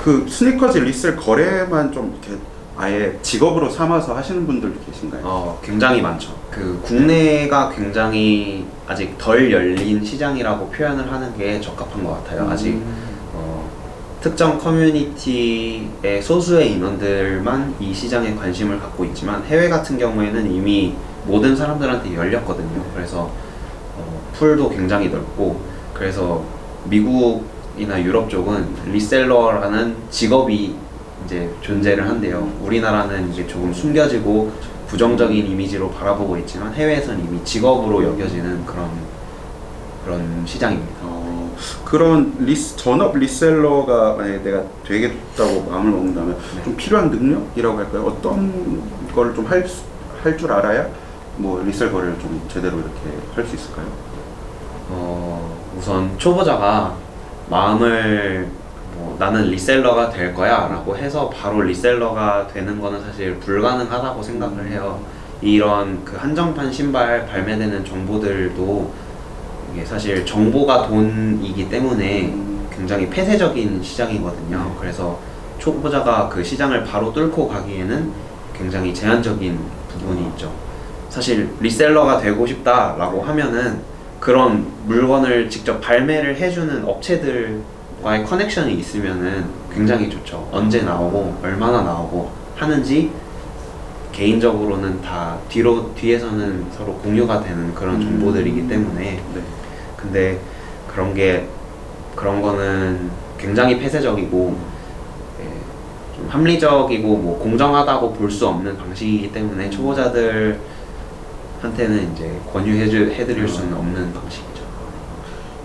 그 스니커즈 리셀 거래만 좀 이렇게 아예 직업으로 삼아서 하시는 분들도 계신가요? 굉장히 많죠. 그 국내가 굉장히 아직 덜 열린 시장이라고 표현을 하는 게 적합한 것 같아요. 아직 특정 커뮤니티의 소수의 인원들만 이 시장에 관심을 갖고 있지만 해외 같은 경우에는 이미 모든 사람들한테 열렸거든요. 그래서 풀도 굉장히 넓고, 그래서 미국이나 유럽 쪽은 리셀러라는 직업이 이제 존재를 한대요. 우리나라는 이제 조금 숨겨지고 부정적인 이미지로 바라보고 있지만 해외에서는 이미 직업으로 여겨지는 그런 시장입니다. 그런 전업 리셀러가 만약에 내가 되겠다고 마음을 먹는다면 좀 필요한 능력이라고 할까요? 어떤 걸 좀 할 줄 알아야 뭐 리셀 거래를 좀 제대로 이렇게 할 수 있을까요? 우선 초보자가 마음을 나는 리셀러가 될 거야 라고 해서 바로 리셀러가 되는 거는 사실 불가능하다고 생각을 해요. 이런 그 한정판 신발 발매되는 정보들도 이게 사실 정보가 돈이기 때문에 굉장히 폐쇄적인 시장이거든요. 그래서 초보자가 그 시장을 바로 뚫고 가기에는 굉장히 제한적인 부분이 있죠. 사실 리셀러가 되고 싶다라고 하면은 그런 물건을 직접 발매를 해주는 업체들과의 커넥션이 있으면은 굉장히 좋죠. 언제 나오고 얼마나 나오고 하는지 개인적으로는 다 뒤에서는 서로 공유가 되는 그런 정보들이기 때문에. 근데 그런 거는 굉장히 폐쇄적이고 좀 합리적이고 뭐 공정하다고 볼 수 없는 방식이기 때문에 초보자들한테는 이제 권유해드릴 수는 없는 방식이죠.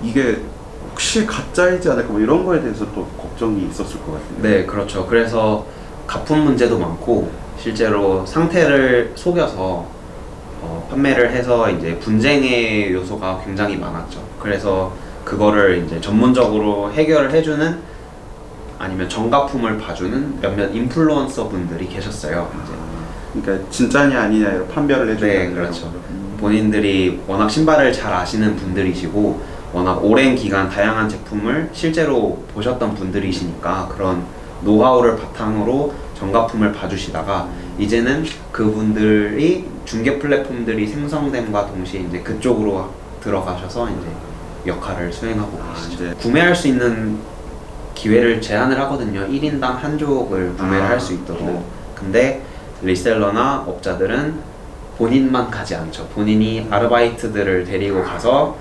이게 혹시 가짜이지 않을까 뭐 이런 거에 대해서 또 걱정이 있었을 것 같은데. 네, 그렇죠. 그래서 가품 문제도 많고 실제로 상태를 속여서 판매를 해서 이제 분쟁의 요소가 굉장히 많았죠. 그래서 그거를 이제 전문적으로 해결을 해주는 아니면 정가품을 봐주는 몇몇 인플루언서 분들이 계셨어요. 이제. 그러니까 진짜냐 아니냐로 판별을 해주는. 네, 그렇죠. 본인들이 워낙 신발을 잘 아시는 분들이시고 워낙 오랜 기간 다양한 제품을 실제로 보셨던 분들이시니까 그런 노하우를 바탕으로 정가품을 봐주시다가 이제는 그분들이 중개 플랫폼들이 생성됨과 동시에 이제 그쪽으로 들어가셔서 이제 역할을 수행하고 계시죠. 구매할 수 있는 기회를 제한을 하거든요. 1인당 한 족을 구매를 할 수 있도록. 근데 리셀러나 업자들은 본인만 가지 않죠. 본인이 아르바이트들을 데리고 가서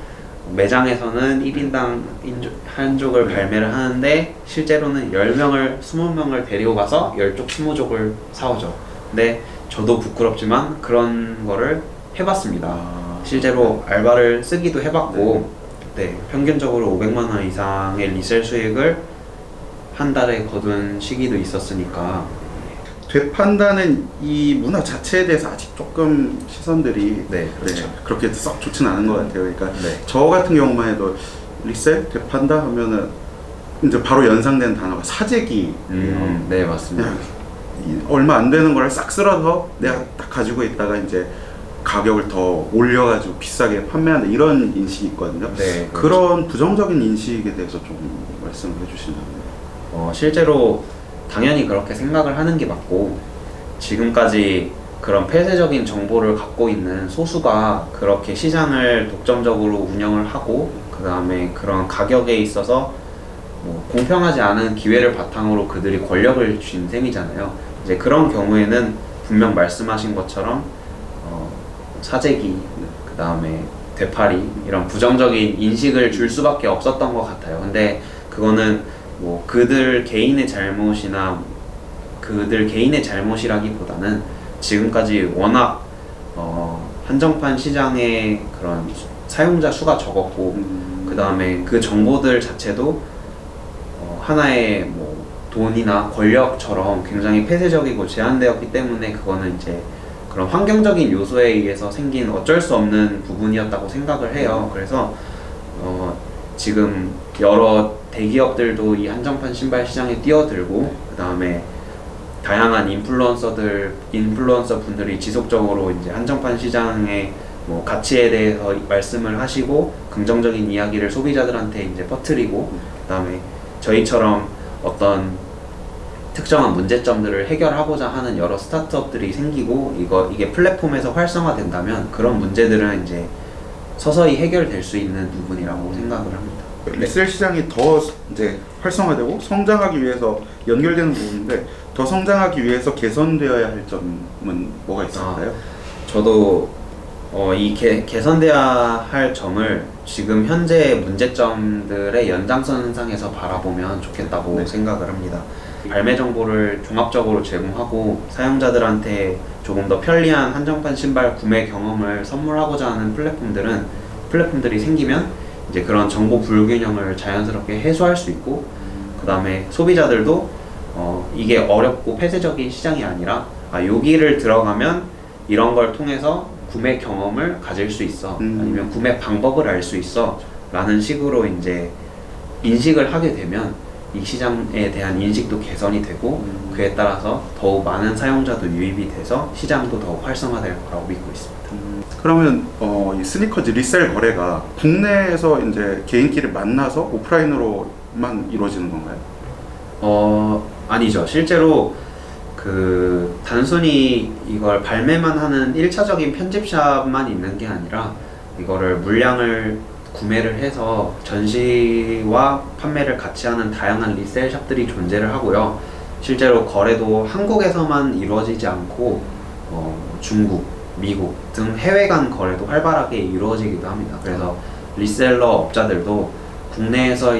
매장에서는 1인당 한 족을 발매를 하는데 실제로는 10명을, 20명을 데리고 가서 10족, 20족을 사오죠. 근데 저도 부끄럽지만 그런 거를 해봤습니다. 실제로 알바를 쓰기도 해봤고 그때 평균적으로 500만 원 이상의 리셀 수익을 한 달에 거둔 시기도 있었으니까. 되판다는 이 문화 자체에 대해서 아직 조금 시선들이 그렇죠. 그렇게 썩 좋지는 않은 것 같아요. 그러니까 저 같은 경우만 해도 리셀, 되판다 하면은 이제 바로 연상되는 단어가 사재기. 네, 맞습니다. 얼마 안 되는 걸 싹 쓸어서 내가 딱 가지고 있다가 이제 가격을 더 올려가지고 비싸게 판매하는 이런 인식이 있거든요. 네, 그런 부정적인 인식에 대해서 좀 말씀을 해주신다면. 실제로 당연히 그렇게 생각을 하는 게 맞고 지금까지 그런 폐쇄적인 정보를 갖고 있는 소수가 그렇게 시장을 독점적으로 운영을 하고 그 다음에 그런 가격에 있어서 공평하지 않은 기회를 바탕으로 그들이 권력을 쥔 셈이잖아요. 이제 그런 경우에는 분명 말씀하신 것처럼 사재기, 그 다음에 되팔이 이런 부정적인 인식을 줄 수밖에 없었던 것 같아요. 근데 그거는 그들 개인의 잘못이나 그들 개인의 잘못이라기보다는 지금까지 워낙 한정판 시장의 그런 사용자 수가 적었고 그 다음에 그 정보들 자체도 하나의 돈이나 권력처럼 굉장히 폐쇄적이고 제한되었기 때문에 그거는 이제 그런 환경적인 요소에 의해서 생긴 어쩔 수 없는 부분이었다고 생각을 해요. 그래서 지금 여러 대기업들도 이 한정판 신발 시장에 뛰어들고 그 다음에 다양한 인플루언서 분들이 지속적으로 이제 한정판 시장의 가치에 대해서 말씀을 하시고 긍정적인 이야기를 소비자들한테 이제 퍼뜨리고 그 다음에 저희처럼 어떤 특정한 문제점들을 해결하고자 하는 여러 스타트업들이 생기고 이게 플랫폼에서 활성화된다면 그런 문제들은 이제 서서히 해결될 수 있는 부분이라고 생각을 합니다. 리셀 시장이 더 이제 활성화되고 성장하기 위해서 연결되는 부분인데 더 성장하기 위해서 개선되어야 할 점은 뭐가 있을까요? 저도 이 개선돼야 할 점을 지금 현재 문제점들의 연장선상에서 바라보면 좋겠다고 네. 생각을 합니다. 발매 정보를 종합적으로 제공하고 사용자들한테 조금 더 편리한 한정판 신발 구매 경험을 선물하고자 하는 플랫폼들이 생기면 이제 그런 정보 불균형을 자연스럽게 해소할 수 있고, 그 다음에 소비자들도 이게 어렵고 폐쇄적인 시장이 아니라 여기를 들어가면 이런 걸 통해서 구매 경험을 가질 수 있어, 아니면 구매 방법을 알 수 있어 라는 식으로 이제 인식을 하게 되면 이 시장에 대한 인식도 개선이 되고 그에 따라서 더욱 많은 사용자도 유입이 돼서 시장도 더욱 활성화될 거라고 믿고 있습니다. 그러면 이 스니커즈 리셀 거래가 국내에서 이제 개인끼리 만나서 오프라인으로만 이루어지는 건가요? 아니죠. 실제로 단순히 이걸 발매만 하는 1차적인 편집샵만 있는 게 아니라 이거를 물량을 구매를 해서 전시와 판매를 같이 하는 다양한 리셀샵들이 존재를 하고요. 실제로 거래도 한국에서만 이루어지지 않고 중국, 미국 등 해외 간 거래도 활발하게 이루어지기도 합니다. 그래서 리셀러 업자들도 국내에서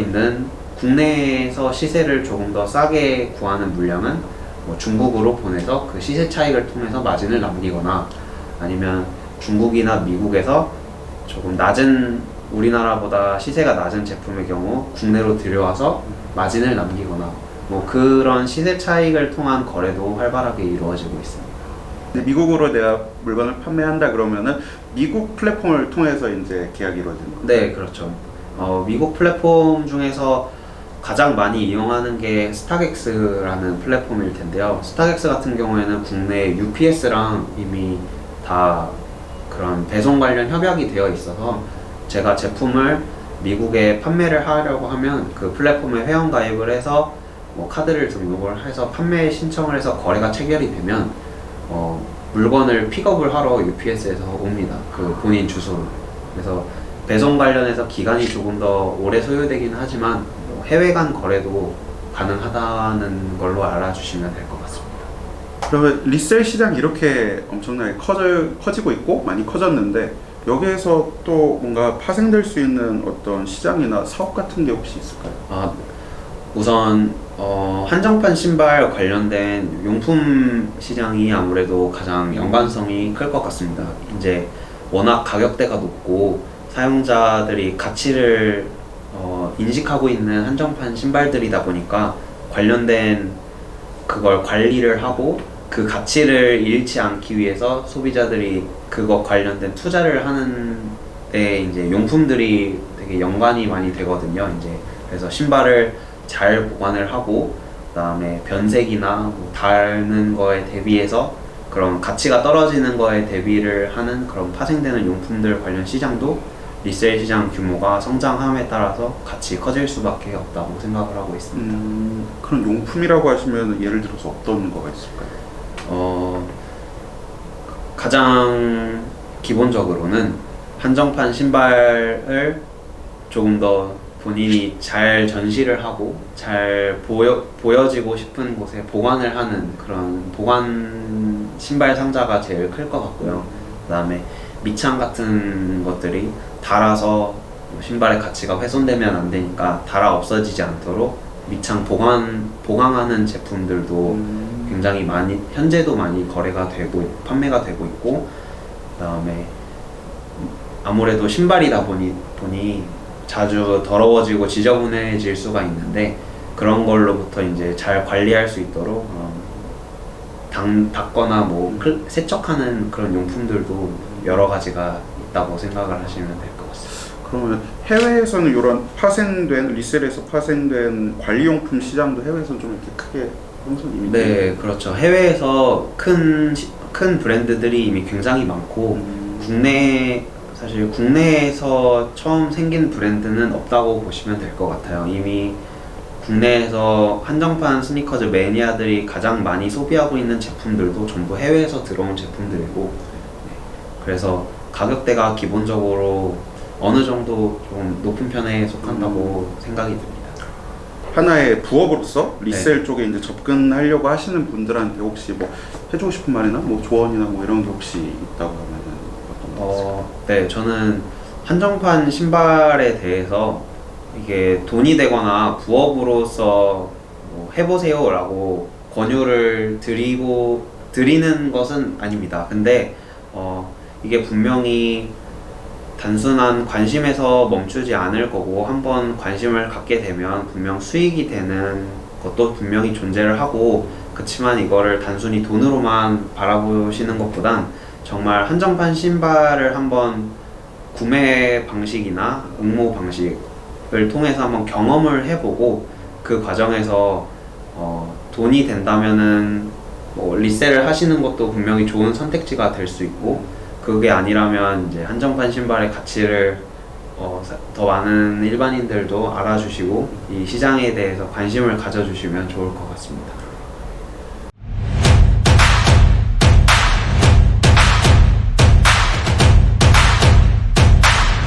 시세를 조금 더 싸게 구하는 물량은 중국으로 보내서 그 시세 차익을 통해서 마진을 남기거나, 아니면 중국이나 미국에서 조금 우리나라보다 시세가 낮은 제품의 경우 국내로 들여와서 마진을 남기거나 그런 시세 차익을 통한 거래도 활발하게 이루어지고 있습니다. 미국으로 내가 물건을 판매한다 그러면은 미국 플랫폼을 통해서 이제 계약이 이루어지는 거예요? 네, 그렇죠. 미국 플랫폼 중에서 가장 많이 이용하는 게 스타렉스라는 플랫폼일 텐데요. 스타렉스 같은 경우에는 국내 UPS랑 이미 다 그런 배송 관련 협약이 되어 있어서 제가 제품을 미국에 판매를 하려고 하면 그 플랫폼에 회원 가입을 해서 카드를 등록을 해서 판매 신청을 해서 거래가 체결이 되면 물건을 픽업을 하러 UPS에서 옵니다. 그 본인 주소로. 그래서 배송 관련해서 기간이 조금 더 오래 소요되긴 하지만 해외 간 거래도 가능하다는 걸로 알아주시면 될 것 같습니다. 그러면 리셀 시장이 이렇게 엄청나게 커지고 있고 많이 커졌는데 여기에서 또 뭔가 파생될 수 있는 어떤 시장이나 사업 같은 게 혹시 있을까요? 우선 한정판 신발 관련된 용품 시장이 아무래도 가장 연관성이 클 것 같습니다. 이제 워낙 가격대가 높고 사용자들이 가치를 인식하고 있는 한정판 신발들이다 보니까 관련된 그걸 관리를 하고 그 가치를 잃지 않기 위해서 소비자들이 그거 관련된 투자를 하는 데 이제 용품들이 되게 연관이 많이 되거든요. 이제 그래서 신발을 잘 보관을 하고 그다음에 변색이나 닳는 거에 대비해서 그런 가치가 떨어지는 거에 대비를 하는 그런 파생되는 용품들 관련 시장도 리셀 시장 규모가 성장함에 따라서 같이 커질 수밖에 없다고 생각을 하고 있습니다. 그런 용품이라고 하시면 예를 들어서 어떤 거가 있을까요? 가장 기본적으로는 한정판 신발을 조금 더 본인이 잘 전시를 하고 잘 보여지고 싶은 곳에 보관을 하는 그런 보관 신발 상자가 제일 클 것 같고요. 그 다음에 밑창 같은 것들이 닳아서 신발의 가치가 훼손되면 안 되니까 닳아 없어지지 않도록 밑창 보강하는 제품들도 굉장히 많이 현재도 많이 거래가 되고 판매가 되고 있고, 그다음에 아무래도 신발이다 보니 자주 더러워지고 지저분해질 수가 있는데 그런 걸로부터 이제 잘 관리할 수 있도록 닦거나 세척하는 그런 용품들도 여러 가지가 있다고 생각을 하시면 될 것 같습니다. 그러면 해외에서는 이런 리셀에서 파생된 관리용품 시장도 해외에서는 좀 이렇게 크게 형성이 네, 그렇죠. 해외에서 큰 브랜드들이 이미 굉장히 많고 사실 국내에서 처음 생긴 브랜드는 없다고 보시면 될 것 같아요. 이미 국내에서 한정판 스니커즈 매니아들이 가장 많이 소비하고 있는 제품들도 전부 해외에서 들어온 제품들이고, 네. 그래서 가격대가 기본적으로 어느 정도 좀 높은 편에 속한다고 생각이 듭니다. 하나의 부업으로서 리셀 네. 쪽에 이제 접근하려고 하시는 분들한테 혹시 뭐 해주고 싶은 말이나 뭐 조언이나 뭐 이런 게 혹시 있다고 하면은 어떤 거 있을까요? 네, 저는 한정판 신발에 대해서 이게 돈이 되거나 부업으로서 뭐 해보세요라고 권유를 드리는 것은 아닙니다. 근데 이게 분명히 단순한 관심에서 멈추지 않을 거고, 한번 관심을 갖게 되면 분명 수익이 되는 것도 분명히 존재를 하고, 그렇지만 이거를 단순히 돈으로만 바라보시는 것보단 정말 한정판 신발을 한번 구매 방식이나 응모 방식을 통해서 한번 경험을 해보고, 그 과정에서 돈이 된다면은 뭐 리셀을 하시는 것도 분명히 좋은 선택지가 될 수 있고, 그게 아니라면 이제 한정판 신발의 가치를 더 많은 일반인들도 알아주시고 이 시장에 대해서 관심을 가져주시면 좋을 것 같습니다.